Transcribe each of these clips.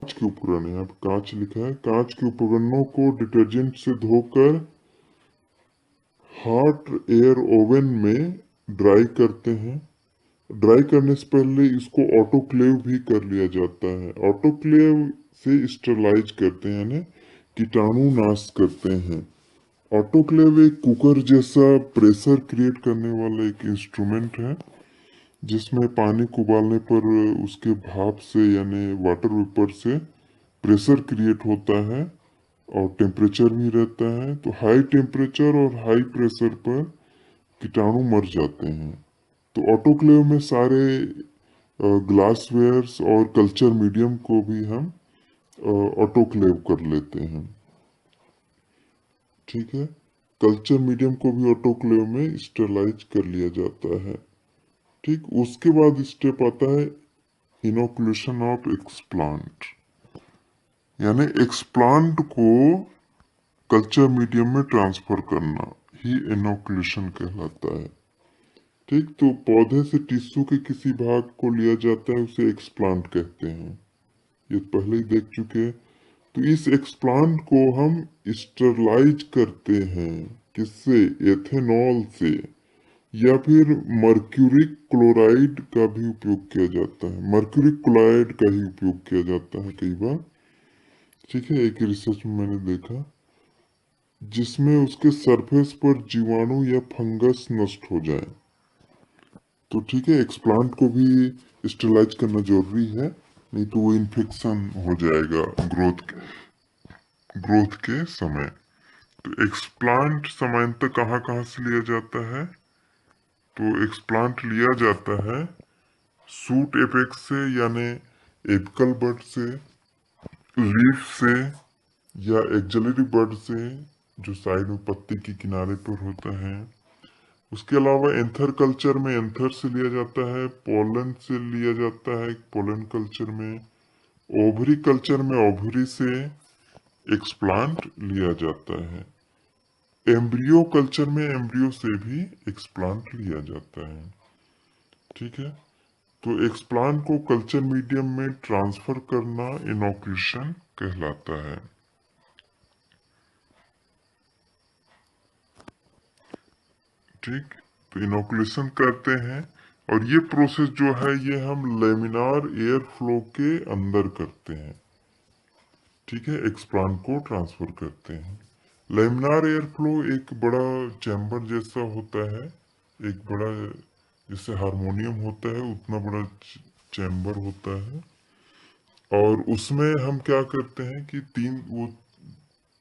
कांच के उपकरण है, यहाँ पे कांच लिखा है। कांच के उपकरणों को डिटर्जेंट से धोकर हॉट एयर ओवन में ड्राई करते हैं। ड्राई करने से पहले इसको ऑटोक्लेव भी कर लिया जाता है। ऑटोक्लेव से स्टरलाइज करते हैं, यानी कीटाणु नाश करते हैं। ऑटोक्लेव एक कुकर जैसा प्रेशर क्रिएट करने वाला एक इंस्ट्रूमेंट है, जिसमें पानी को उबालने पर उसके भाप से यानी वाटर वेपर से प्रेशर क्रिएट होता है और टेम्परेचर भी रहता है। तो हाई टेम्परेचर और हाई प्रेशर पर कीटाणु मर जाते हैं। तो ऑटोक्लेव में सारे ग्लासवेयर्स और कल्चर मीडियम को भी हम ऑटोक्लेव कर लेते हैं। ठीक है, कल्चर मीडियम को भी ऑटोक्लेव में स्टरलाइज कर लिया जाता है। ठीक, उसके बाद स्टेप आता है इनोकुलेशन ऑफ एक्सप्लांट, यानी एक्सप्लांट को कल्चर मीडियम में ट्रांसफर करना ही इनोकुलेशन कहलाता है। ठीक, तो पौधे से टिश्यू के किसी भाग को लिया जाता है, उसे एक्सप्लांट कहते हैं। ये पहले ही देख चुके हैं। तो इस एक्सप्लांट को हम स्टरलाइज करते हैं। किससे? एथेनॉल से, या फिर मर्क्यूरिक क्लोराइड का भी उपयोग किया जाता है। मर्क्यूरिक क्लोराइड का ही उपयोग किया जाता है कई बार। ठीक है, एक रिसर्च में मैंने देखा जिसमें उसके सरफेस पर जीवाणु या फंगस नष्ट हो जाए। तो ठीक है, एक्सप्लांट को भी स्टरलाइज करना जरूरी है, नहीं तो वो इन्फेक्शन हो जाएगा ग्रोथ के समय। तो एक्सप्लांट सामान्यतः कहाँ कहाँ से लिया जाता है? तो एक्सप्लांट लिया जाता है सूट एपेक्स से, यानी एपिकल बड से, लीफ से, या एक्सिलरी बड से, जो साइड में पत्ती के किनारे पर होता है। उसके अलावा एंथर कल्चर में एंथर से लिया जाता है, पोलन से लिया जाता है पोलन कल्चर में, ओवरी कल्चर में ओवरी से एक्सप्लांट लिया जाता है। एम्ब्रियो कल्चर में एम्ब्रियो से भी एक्सप्लांट लिया जाता है। ठीक है, तो एक्सप्लांट को कल्चर मीडियम में ट्रांसफर करना इनोकुलेशन कहलाता है। ठीक, तो इनोकुलेशन करते हैं, और ये प्रोसेस जो है ये हम लेमिनार एयर फ्लो के अंदर करते हैं। ठीक है, एक्सप्लांट को ट्रांसफर करते हैं। लेमिनार एयर फ्लो एक बड़ा चैम्बर जैसा होता है, एक बड़ा जैसे हारमोनियम होता है उतना बड़ा चैम्बर होता है। और उसमें हम क्या करते हैं कि तीन वो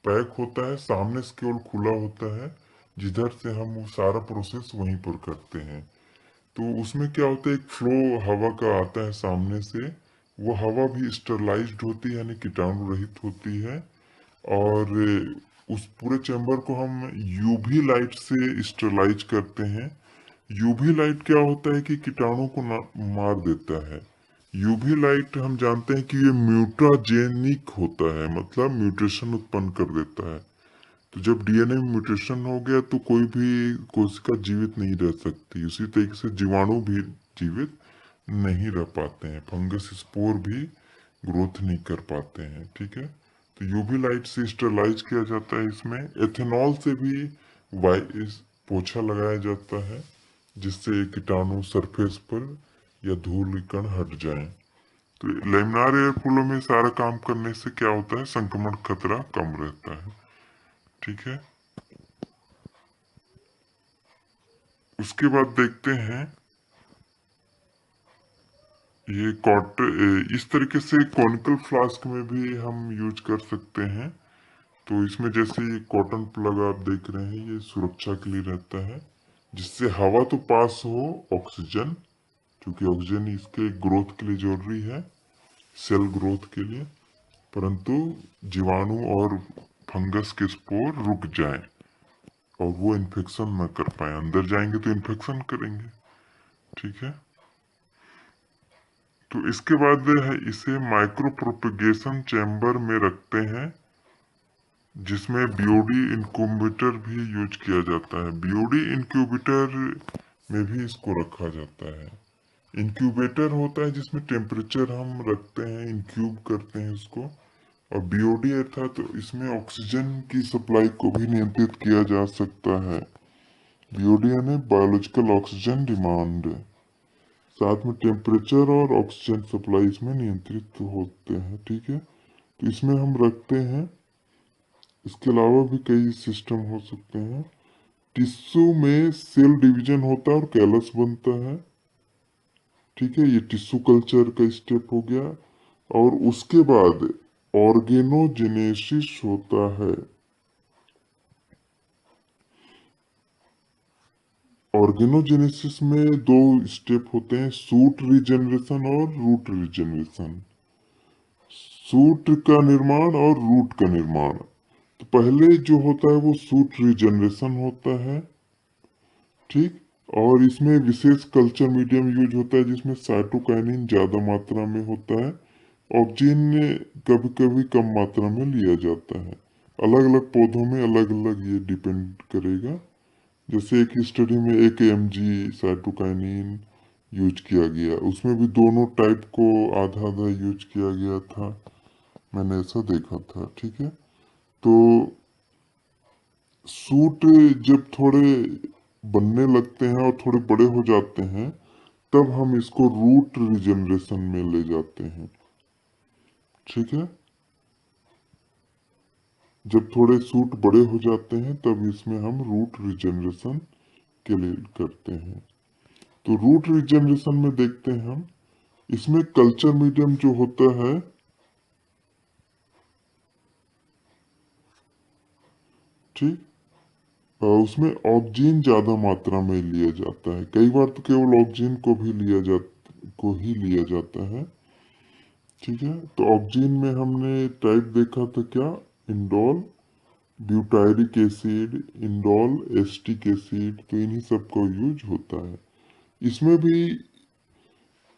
पैक होता है, सामने से केवल खुला होता है, जिधर से हम वो सारा प्रोसेस वहीं पर करते हैं। तो उसमें क्या होता है, एक फ्लो हवा का आता है सामने से। वो हवा भी स्टरलाइज्ड होती है, यानी कीटाणु रहित होती है। और उस पूरे चैम्बर को हम यूवी लाइट से स्टरलाइज करते हैं। यूवी लाइट क्या होता है कि कीटाणु को मार देता है। यूवी लाइट हम जानते हैं कि ये म्यूटाजेनिक होता है, मतलब म्यूटेशन उत्पन्न कर देता है। तो जब डीएनए में म्यूटेशन हो गया तो कोई भी कोशिका जीवित नहीं रह सकती। उसी तरीके से जीवाणु भी जीवित नहीं रह पाते हैं, फंगस स्पोर भी ग्रोथ नहीं कर पाते हैं। ठीक है, तो यूवी लाइट से स्टरलाइज किया जाता है। इसमें एथेनॉल से भी पोछा लगाया जाता है, जिससे कीटाणु सरफेस पर या धूल कण हट जाए। तो लेमिनार एयर फ्लो में सारा काम करने से क्या होता है, संक्रमण खतरा कम रहता है। ठीक है, उसके बाद देखते हैं ये इस तरीके से कॉनिकल फ्लास्क में भी हम यूज कर सकते हैं। तो इसमें जैसे ये कॉटन प्लग आप देख रहे हैं, ये सुरक्षा के लिए रहता है, जिससे हवा तो पास हो, ऑक्सीजन, क्योंकि ऑक्सीजन इसके ग्रोथ के लिए जरूरी है, सेल ग्रोथ के लिए, परंतु जीवाणु और फंगस के स्पोर रुक जाए और वो इन्फेक्शन न कर पाए। अंदर जाएंगे तो इन्फेक्शन करेंगे। ठीक है, तो इसके बाद है इसे माइक्रो प्रोपेगेशन चैम्बर में रखते हैं, जिसमें बीओडी इंक्यूबेटर भी यूज किया जाता है। बीओडी इंक्यूबेटर में भी इसको रखा जाता है। इंक्यूबेटर होता है जिसमें टेम्परेचर हम रखते हैं, इंक्यूब करते हैं उसको। और बीओडी अर्थात इसमें ऑक्सीजन की सप्लाई को भी नियंत्रित किया जा सकता है। बीओडी यानी बायोलॉजिकल ऑक्सीजन डिमांड। साथ में टेम्परेचर और ऑक्सीजन सप्लाई इसमें नियंत्रित होते हैं। ठीक है, तो इसमें हम रखते हैं। इसके अलावा भी कई सिस्टम हो सकते हैं। टिश्यू में सेल डिवीजन होता है और कैलस बनता है। ठीक है, ये टिश्यू कल्चर का स्टेप हो गया। और उसके बाद ऑर्गेनोजेनेसिस होता है। ऑर्गेनोजेनेसिस में दो स्टेप होते हैं, सूट रिजेनरेशन और रूट रिजेनरेशन। सूट का निर्माण और रूट का निर्माण। तो पहले जो होता है वो सूट रिजेनरेशन होता है। ठीक, और इसमें विशेष कल्चर मीडियम यूज होता है जिसमें साइटोकाइनिन ज्यादा मात्रा में होता है। ऑक्सीजन कभी कभी कम मात्रा में लिया जाता है। अलग अलग पौधों में अलग अलग ये डिपेंड करेगा। जैसे एक स्टडी में 1 mg साइटोकाइनिन यूज किया गया, उसमें भी दोनों टाइप को आधा आधा यूज किया गया था। मैंने ऐसा देखा था। ठीक है, तो सूट जब थोड़े बनने लगते हैं और थोड़े बड़े हो जाते हैं तब हम इसको रूट रिजेनरेशन में ले जाते हैं। ठीक है, जब थोड़े सूट बड़े हो जाते हैं तब इसमें हम रूट रिजेनरेशन के लिए करते हैं। तो रूट रिजेनरेशन में देखते हैं हम, इसमें कल्चर मीडियम जो होता है, ठीक, उसमें ऑक्सीजन ज्यादा मात्रा में लिया जाता है। कई बार तो केवल ऑक्सीजन को ही लिया जाता है। ठीक है, तो ऑक्सीजन में हमने टाइप देखा था क्या, indole, butyric acid, indole, acetic acid, तो इन्हीं सब का यूज होता है। इसमें भी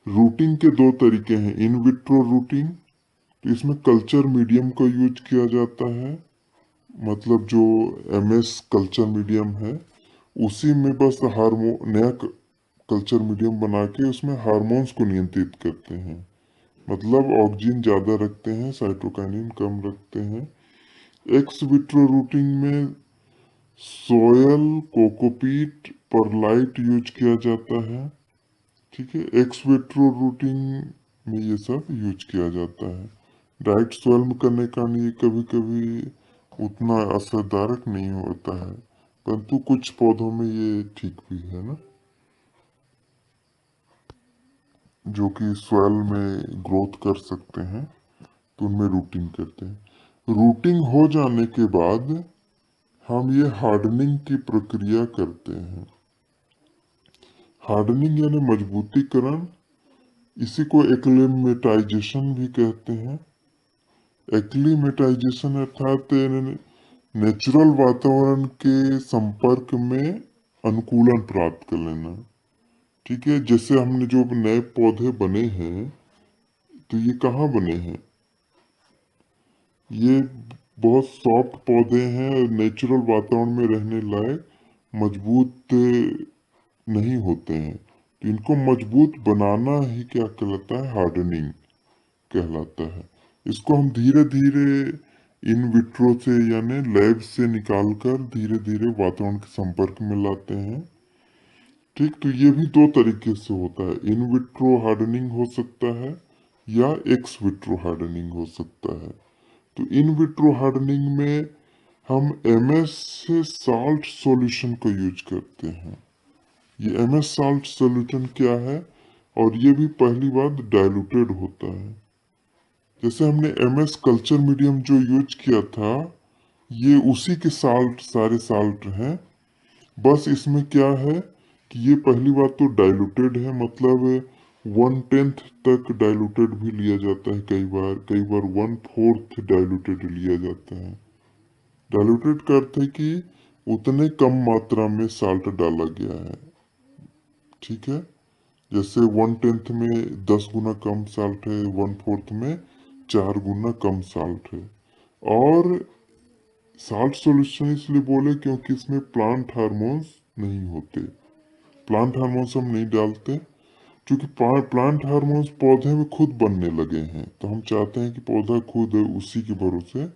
रूटिंग के दो तरीके हैं, इन विट्रो रूटिंग। तो इसमें कल्चर मीडियम का यूज किया जाता है, मतलब जो एमएस कल्चर मीडियम है उसी में बस नया कल्चर मीडियम बना के उसमें हार्मोन्स को नियंत्रित करते हैं। मतलब ऑक्सीजन ज्यादा रखते हैं, साइटोकाइनिन कम रखते हैं। एक्स विट्रो रूटिंग में सोयल, कोकोपीट, परलाइट यूज किया जाता है। ठीक है, एक्स विट्रो रूटिंग में ये सब यूज किया जाता है। डाइट सोयल में करने का नहीं, कभी कभी उतना असरदारक नहीं होता है, परंतु कुछ पौधों में ये ठीक भी है ना, जो कि सॉइल में ग्रोथ कर सकते हैं, तो उनमें रूटिंग करते हैं। रूटिंग हो जाने के बाद हम ये हार्डनिंग की प्रक्रिया करते हैं। हार्डनिंग यानी मजबूतीकरण, इसी को एक्लेमेटाइजेशन भी कहते हैं। एक्लीमेटाइजेशन अर्थात नेचुरल वातावरण के संपर्क में अनुकूलन प्राप्त कर लेना। ठीक है, जैसे हमने जो नए पौधे बने हैं, तो ये कहाँ बने हैं, ये बहुत सॉफ्ट पौधे हैं, नेचुरल वातावरण में रहने लायक, मजबूत नहीं होते हैं। तो इनको मजबूत बनाना ही क्या कहलाता है, हार्डनिंग कहलाता है। इसको हम धीरे धीरे इन विट्रो से यानी लैब से निकालकर धीरे धीरे वातावरण के संपर्क में लाते हैं। ठीक, तो ये भी दो तरीके से होता है, इन विट्रो हार्डनिंग हो सकता है या एक्स विट्रो हार्डनिंग हो सकता है। तो इन विट्रो हार्डनिंग में हम एमएस से साल्ट सॉल्यूशन का यूज करते हैं। ये एमएस साल्ट सॉल्यूशन क्या है, और ये भी पहली बात डाइल्यूटेड होता है। जैसे हमने एमएस कल्चर मीडियम जो यूज किया था, ये उसी के साल्ट सारे साल्ट हैं। बस इसमें क्या है कि ये पहली बात तो डाइल्यूटेड है, मतलब 1/10 तक डाइल्यूटेड भी लिया जाता है, कई बार 1/4 डाइल्यूटेड लिया जाता है। डाइल्यूटेड का अर्थ है कि उतने कम मात्रा में साल्ट डाला गया है। ठीक है, जैसे 1/10 में 10 गुना कम साल्ट है, 1/4 में 4 गुना कम साल्ट है। और साल्ट सॉल्यूशन इसलिए बोले क्योंकि इसमें प्लांट हार्मोन्स नहीं होते, प्लांट हार्मोन्स हम नहीं डालते। क्योंकि प्लांट हार्मोन्स पौधे में खुद बनने लगे हैं, तो हम चाहते हैं कि पौधा खुद उसी के भरोसे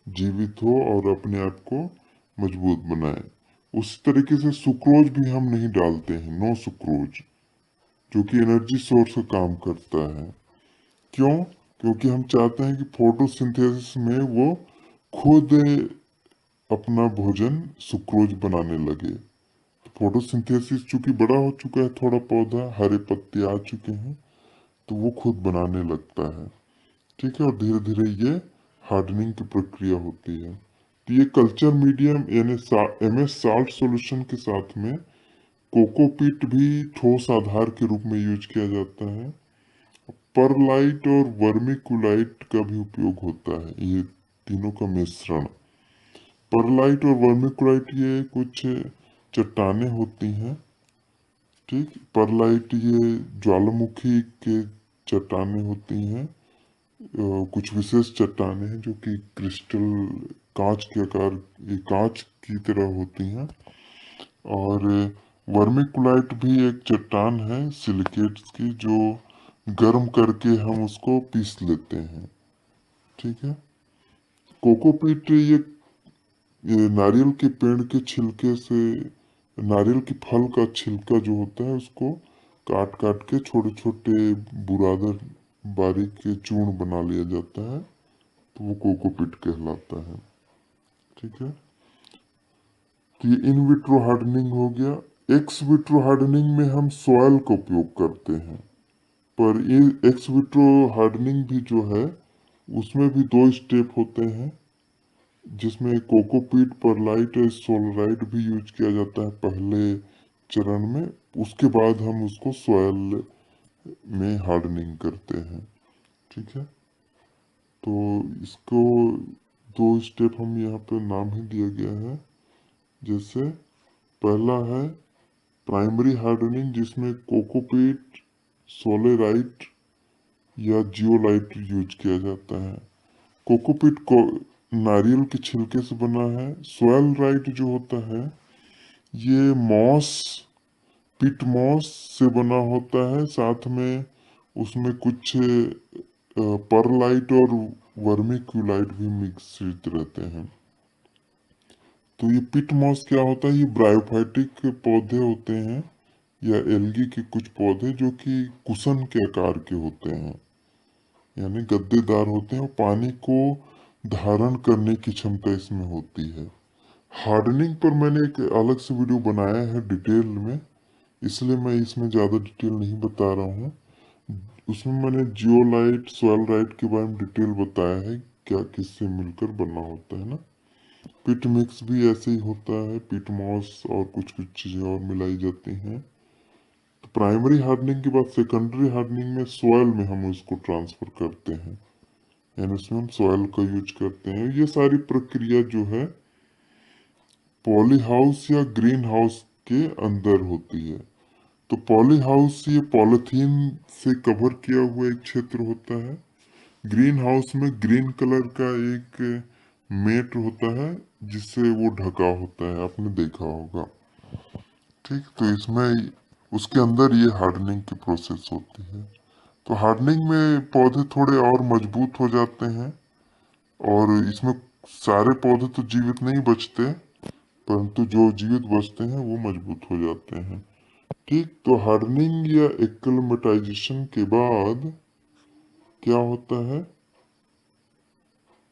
जीवित हो और अपने आप को मजबूत बनाए। उसी तरीके से सुक्रोज भी हम नहीं डालते हैं, नो सुक्रोज, जो कि एनर्जी सोर्स का काम करता है। क्यों? क्योंकि हम चाहते हैं कि फोटोसिंथेसिस में वो खुद अपना भोजन सुक्रोज बनाने लगे। फोटोसिंथेसिस चूंकि बड़ा हो चुका है, थोड़ा पौधा हरे पत्ते आ चुके हैं, तो वो खुद बनाने लगता है। ठीक है, और धीरे धीरे ये हार्डनिंग की प्रक्रिया होती है। तो ये कल्चर मीडियम यानी MS साल्ट सॉल्यूशन के साथ में कोकोपीट भी ठोस आधार के रूप में यूज किया जाता है। परलाइट और वर्मिकुलाइट का भी उपयोग होता है, ये तीनों का मिश्रण। परलाइट और वर्मिकुलाइट ये कुछ चट्टानें होती हैं। ठीक, परलाइट ये ज्वालामुखी के चट्टानें होती हैं। कुछ विशेष चट्टानें हैं जो कि क्रिस्टल कांच के आकार, ये कांच की तरह होती हैं। और वर्मिकुलाइट भी एक चट्टान है सिलिकेट्स की, जो गर्म करके हम उसको पीस लेते हैं। ठीक है, कोकोपीट ये नारियल के पेड़ के छिलके से, नारियल के फल का छिलका जो होता है उसको काट काट के छोटे छोटे बुरादा बारीक के चूर्ण बना लिया जाता है, तो वो कोकोपीट कहलाता है। ठीक है, तो ये इन विट्रो हार्डनिंग हो गया। एक्स विट्रो हार्डनिंग में हम सॉइल का उपयोग करते हैं, पर ये एक्स विट्रो हार्डनिंग भी जो है उसमें भी दो स्टेप होते हैं, जिसमें कोकोपीट, परलाइट और सोलराइट भी यूज किया जाता है पहले चरण में। उसके बाद हम उसको सॉइल में हार्डनिंग करते हैं। ठीक है, तो इसको दो स्टेप हम यहाँ पे नाम ही दिया गया है। जैसे पहला है प्राइमरी हार्डनिंग, जिसमें कोकोपीट, सोलेराइट या जियोलाइट यूज किया जाता है। कोकोपीट को नारियल के छिलके से बना है। सोयल राइट जो होता है ये मॉस, पिट मॉस से बना होता है, साथ में उसमें कुछ परलाइट और वर्मिक्यूलाइट भी मिश्रित रहते हैं। तो ये पिट मॉस क्या होता है? ये ब्रायोफाइटिक पौधे होते हैं या एल्गी के कुछ पौधे जो कि कुशन के आकार के होते हैं, यानी गद्देदार होते हैं और पानी को धारण करने की क्षमता इसमें होती है। हार्डनिंग पर मैंने एक अलग से वीडियो बनाया है डिटेल में, इसलिए मैं इसमें ज़्यादा डिटेल नहीं बता रहा हूँ। उसमें मैंने जियोलाइट, सोइलराइट के बारे में डिटेल बताया है, क्या किससे मिलकर बना होता है ना। पिट मिक्स भी ऐसे ही होता है, पिट मॉस और कुछ कुछ चीज़ें और मिलाई जाती हैं। तो प्राइमरी हार्डनिंग के बाद सेकेंडरी हार्डनिंग में सॉइल में हम उसको ट्रांसफर करते हैं, यानी उसमें हम सॉइल का यूज करते हैं। ये सारी प्रक्रिया जो है पॉली हाउस या ग्रीन हाउस के अंदर होती है। तो पॉली हाउस ये पॉलिथीन से कवर किया हुआ एक क्षेत्र होता है। ग्रीन हाउस में ग्रीन कलर का एक मेट होता है जिससे वो ढका होता है, आपने देखा होगा। ठीक, तो इसमें उसके अंदर ये हार्डनिंग की प्रोसेस होती है। तो हार्डनिंग में पौधे थोड़े और मजबूत हो जाते हैं, और इसमें सारे पौधे तो जीवित नहीं बचते, परंतु जो जीवित बचते हैं वो मजबूत हो जाते हैं। ठीक, तो हार्डनिंग या एक्लेमेटाइजेशन के बाद क्या होता है,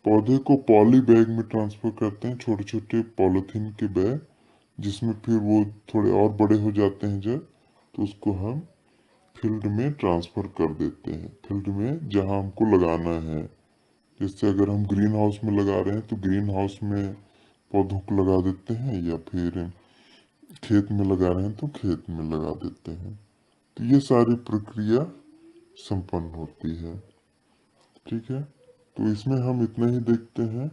पौधे को पॉली बैग में ट्रांसफर करते हैं, छोटे छोटे पॉलिथीन के बैग, जिसमें फिर वो थोड़े और बड़े हो जाते हैं जब, तो उसको हम फील्ड में ट्रांसफर कर देते हैं, फील्ड में जहां हमको लगाना है। जैसे अगर हम ग्रीन हाउस में लगा रहे हैं तो ग्रीन हाउस में पौधों को लगा देते हैं, या फिर खेत में लगा रहे हैं तो खेत में लगा देते हैं। तो ये सारी प्रक्रिया संपन्न होती है। ठीक है, तो इसमें हम इतना ही देखते हैं।